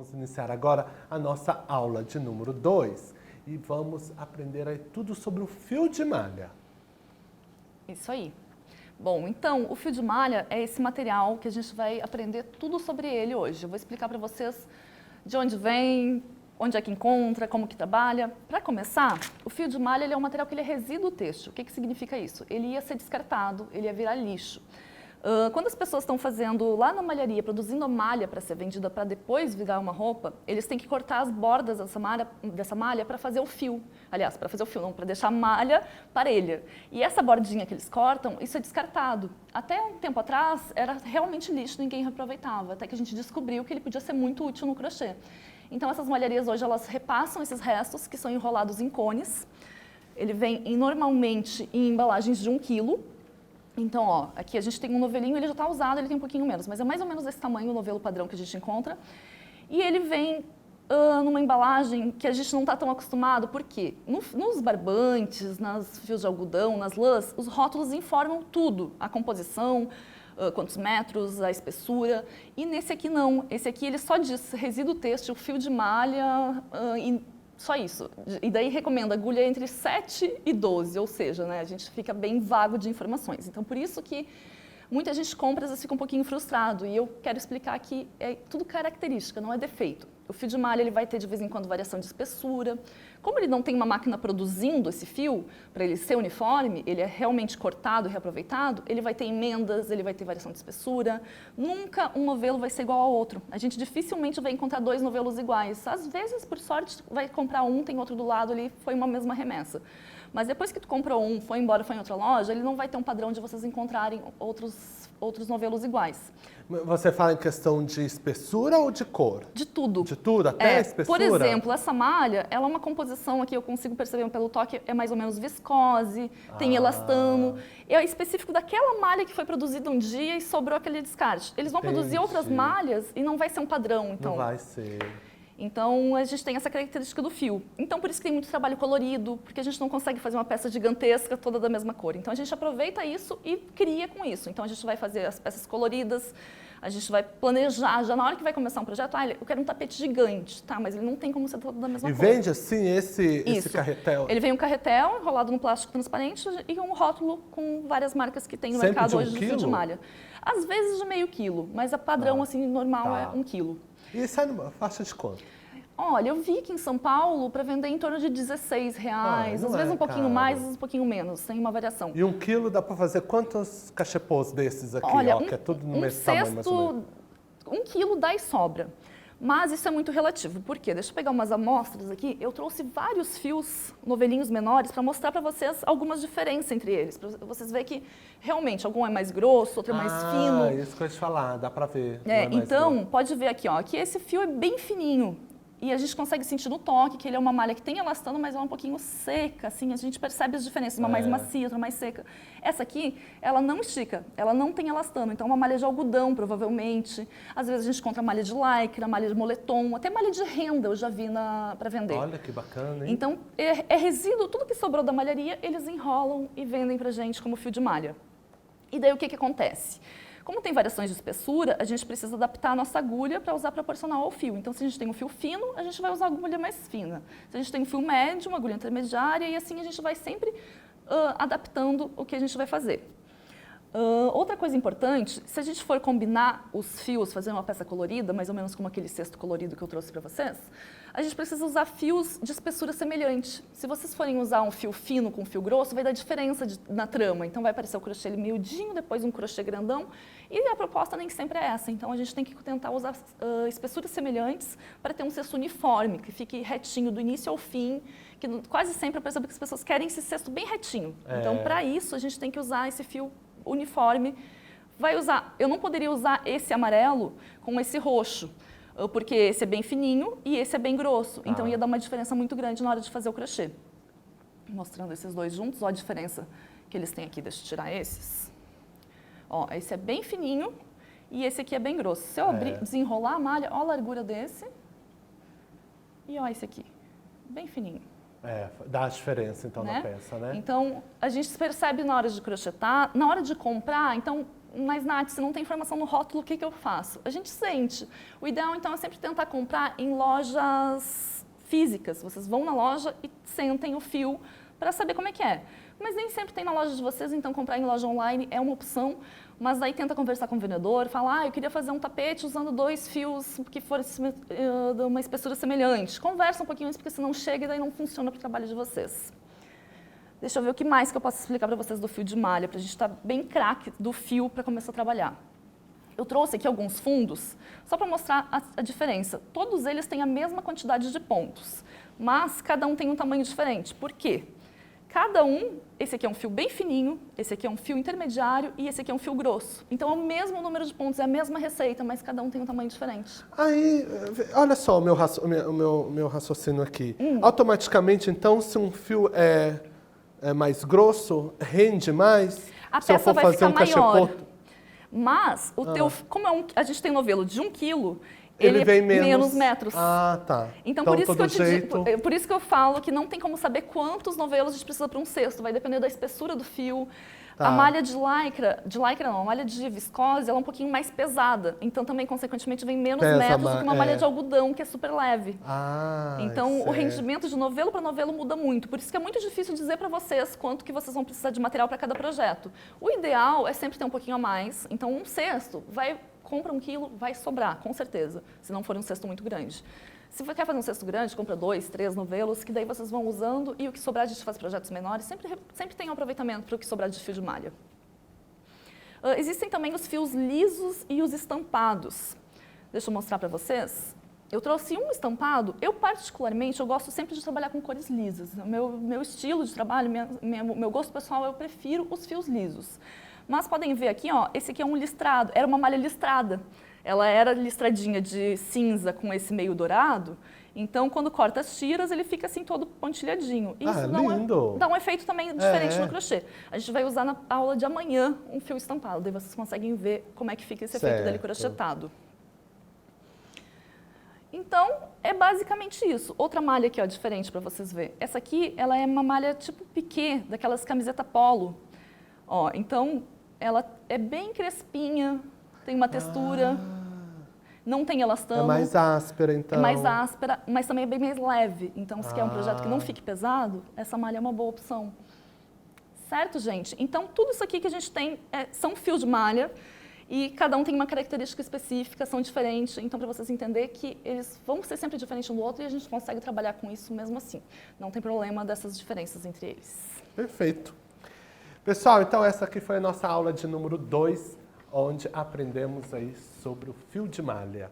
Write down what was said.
vamos iniciar agora a nossa aula de número 2 e vamos aprender aí tudo sobre o fio de malha. Isso aí. Bom, então, o fio de malha é esse material que a gente vai aprender tudo sobre ele hoje. Eu vou explicar para vocês de onde vem, onde é que encontra, como que trabalha. Para começar, o fio de malha ele é um material que ele é resíduo têxtil. O que significa isso? Ele ia ser descartado, ele ia virar lixo. Quando as pessoas estão fazendo lá na malharia, produzindo a malha para ser vendida para depois virar uma roupa, eles têm que cortar as bordas dessa malha para fazer o fio. Aliás, para fazer o fio, não, para deixar a malha parelha. E essa bordinha que eles cortam, isso é descartado. Até um tempo atrás, era realmente lixo, ninguém reaproveitava, até que a gente descobriu que ele podia ser muito útil no crochê. Então, essas malharias hoje, elas repassam esses restos, que são enrolados em cones. Ele vem normalmente em embalagens de 1 quilo. Então, ó, aqui a gente tem um novelinho, ele já está usado, ele tem um pouquinho menos, mas é mais ou menos esse tamanho o novelo padrão que a gente encontra. E ele vem numa embalagem que a gente não está tão acostumado, porque nos barbantes, nas fios de algodão, nas lãs, os rótulos informam tudo, a composição, quantos metros, a espessura, e nesse aqui não. Esse aqui ele só diz resíduo têxtil, fio de malha e só isso. E daí recomenda agulha entre 7 e 12, ou seja, né, a gente fica bem vago de informações. Então, por isso que muita gente compra, às vezes fica um pouquinho frustrado. E eu quero explicar que é tudo característica, não é defeito. O fio de malha ele vai ter de vez em quando variação de espessura. Como ele não tem uma máquina produzindo esse fio, para ele ser uniforme, ele é realmente cortado e reaproveitado, ele vai ter emendas, ele vai ter variação de espessura. Nunca um novelo vai ser igual ao outro. A gente dificilmente vai encontrar 2 novelos iguais. Às vezes, por sorte, vai comprar um, tem outro do lado, ali foi uma mesma remessa. Mas depois que tu comprou um, foi embora, foi em outra loja, ele não vai ter um padrão de vocês encontrarem outros novelos iguais. Você fala em questão de espessura ou de cor? De tudo. De tudo, até a espessura? Por exemplo, essa malha, ela é uma composição aqui, eu consigo perceber pelo toque, é mais ou menos viscose, tem elastano. É específico daquela malha que foi produzida um dia e sobrou aquele descarte. Eles vão produzir outras malhas e não vai ser um padrão, então. Não vai ser. Então, a gente tem essa característica do fio. Então, por isso que tem muito trabalho colorido, porque a gente não consegue fazer uma peça gigantesca toda da mesma cor. Então, a gente aproveita isso e cria com isso. Então, a gente vai fazer as peças coloridas, a gente vai planejar, já na hora que vai começar um projeto, eu quero um tapete gigante, tá? Mas ele não tem como ser todo da mesma cor. E vende assim esse carretel? Ele vem um carretel enrolado no plástico transparente e um rótulo com várias marcas que tem no Sempre mercado de 1 hoje de fio de malha. Às vezes de meio quilo, mas a padrão assim normal é 1 quilo. E sai numa faixa de quanto? Olha, eu vi aqui em São Paulo para vender em torno de R$16, às vezes um pouquinho mais, às vezes um pouquinho menos, tem uma variação. E 1 quilo dá para fazer quantos cachepôs desses aqui? Olha, que é tudo no mesmo tamanho, mais ou menos. 1 quilo dá e sobra. Mas isso é muito relativo. Por quê? Deixa eu pegar umas amostras aqui. Eu trouxe vários fios, novelinhos menores, para mostrar para vocês algumas diferenças entre eles. Para vocês verem que, realmente, algum é mais grosso, outro é mais fino. Isso que eu ia te falar, dá para ver. Então, pode ver aqui, ó, que esse fio é bem fininho. E a gente consegue sentir no toque que ele é uma malha que tem elastano, mas ela é um pouquinho seca, assim, a gente percebe as diferenças, uma mais macia, outra mais seca. Essa aqui, ela não estica, ela não tem elastano, então é uma malha de algodão, provavelmente. Às vezes a gente encontra malha de lycra, malha de moletom, até malha de renda eu já vi para vender. Olha que bacana, hein? Então, é resíduo, tudo que sobrou da malharia, eles enrolam e vendem pra gente como fio de malha. E daí o que acontece? Como tem variações de espessura, a gente precisa adaptar a nossa agulha para usar proporcional ao fio. Então, se a gente tem um fio fino, a gente vai usar a agulha mais fina. Se a gente tem um fio médio, uma agulha intermediária, e assim a gente vai sempre adaptando o que a gente vai fazer. Outra coisa importante, se a gente for combinar os fios, fazer uma peça colorida, mais ou menos como aquele cesto colorido que eu trouxe para vocês, a gente precisa usar fios de espessura semelhante. Se vocês forem usar um fio fino com um fio grosso, vai dar diferença na trama. Então vai aparecer o crochê miudinho, depois um crochê grandão, e a proposta nem sempre é essa. Então a gente tem que tentar usar espessuras semelhantes para ter um cesto uniforme, que fique retinho do início ao fim, que quase sempre eu percebo que as pessoas querem esse cesto bem retinho. Então, para isso, a gente tem que usar esse fio uniforme. Eu não poderia usar esse amarelo com esse roxo, porque esse é bem fininho e esse é bem grosso. Então ia dar uma diferença muito grande na hora de fazer o crochê. Mostrando esses dois juntos, olha a diferença que eles têm aqui. Deixa eu tirar esses. Ó, esse é bem fininho e esse aqui é bem grosso. Se eu desenrolar a malha, olha a largura desse e olha esse aqui, bem fininho. Dá a diferença então na peça, né? Então, a gente percebe na hora de crochetar, na hora de comprar, então, mas Nath, se não tem informação no rótulo, o que eu faço? A gente sente. O ideal, então, é sempre tentar comprar em lojas físicas. Vocês vão na loja e sentem o fio para saber como é que é. Mas nem sempre tem na loja de vocês, então comprar em loja online é uma opção. Mas daí tenta conversar com o vendedor, fala, eu queria fazer um tapete usando 2 fios que fossem de uma espessura semelhante. Conversa um pouquinho antes, porque senão chega e daí não funciona para o trabalho de vocês. Deixa eu ver o que mais que eu posso explicar para vocês do fio de malha, para a gente estar bem craque do fio para começar a trabalhar. Eu trouxe aqui alguns fundos, só para mostrar a diferença. Todos eles têm a mesma quantidade de pontos, mas cada um tem um tamanho diferente. Por quê? Cada um, esse aqui é um fio bem fininho, esse aqui é um fio intermediário e esse aqui é um fio grosso. Então é o mesmo número de pontos, é a mesma receita, mas cada um tem um tamanho diferente. Aí, olha só o meu raciocínio aqui. Automaticamente, então, se um fio é mais grosso, rende mais? A se eu peça for vai fazer ficar um maior. cachepô, Mas, como a gente tem novelo de 1 quilo, ele vem menos metros. Ah, tá. Então, por isso que eu falo que não tem como saber quantos novelos a gente precisa para um cesto. Vai depender da espessura do fio. Tá. A malha de lycra não, a malha de viscose, ela é um pouquinho mais pesada. Então, também, consequentemente, vem menos metros do que uma malha de algodão, que é super leve. Então, o rendimento de novelo para novelo muda muito. Por isso que é muito difícil dizer para vocês quanto que vocês vão precisar de material para cada projeto. O ideal é sempre ter um pouquinho a mais. Então, um cesto compra 1 quilo, vai sobrar, com certeza, se não for um cesto muito grande. Se você quer fazer um cesto grande, compra 2, 3 novelos, que daí vocês vão usando e o que sobrar a gente faz projetos menores, sempre tem um aproveitamento para o que sobrar de fio de malha. Existem também os fios lisos e os estampados. Deixa eu mostrar para vocês. Eu trouxe um estampado, eu particularmente, eu gosto sempre de trabalhar com cores lisas. Meu estilo de trabalho, meu gosto pessoal, eu prefiro os fios lisos. Mas podem ver aqui, ó, esse aqui é um listrado, era uma malha listrada. Ela era listradinha de cinza com esse meio dourado, então quando corta as tiras ele fica assim todo pontilhadinho. Isso dá um efeito também diferente no crochê. A gente vai usar na aula de amanhã um fio estampado, daí vocês conseguem ver como é que fica esse efeito dele crochetado. Então, é basicamente isso. Outra malha aqui, ó, diferente para vocês verem. Essa aqui, ela é uma malha tipo piquê, daquelas camiseta polo. Ó, então, ela é bem crespinha, tem uma textura, não tem elastano. É mais áspera, então. É mais áspera, mas também é bem mais leve. Então, se quer um projeto que não fique pesado, essa malha é uma boa opção. Certo, gente? Então, tudo isso aqui que a gente tem são fios de malha e cada um tem uma característica específica, são diferentes. Então, para vocês entenderem que eles vão ser sempre diferentes um do outro e a gente consegue trabalhar com isso mesmo assim. Não tem problema dessas diferenças entre eles. Perfeito. Pessoal, então essa aqui foi a nossa aula de número 2, onde aprendemos aí sobre o fio de malha.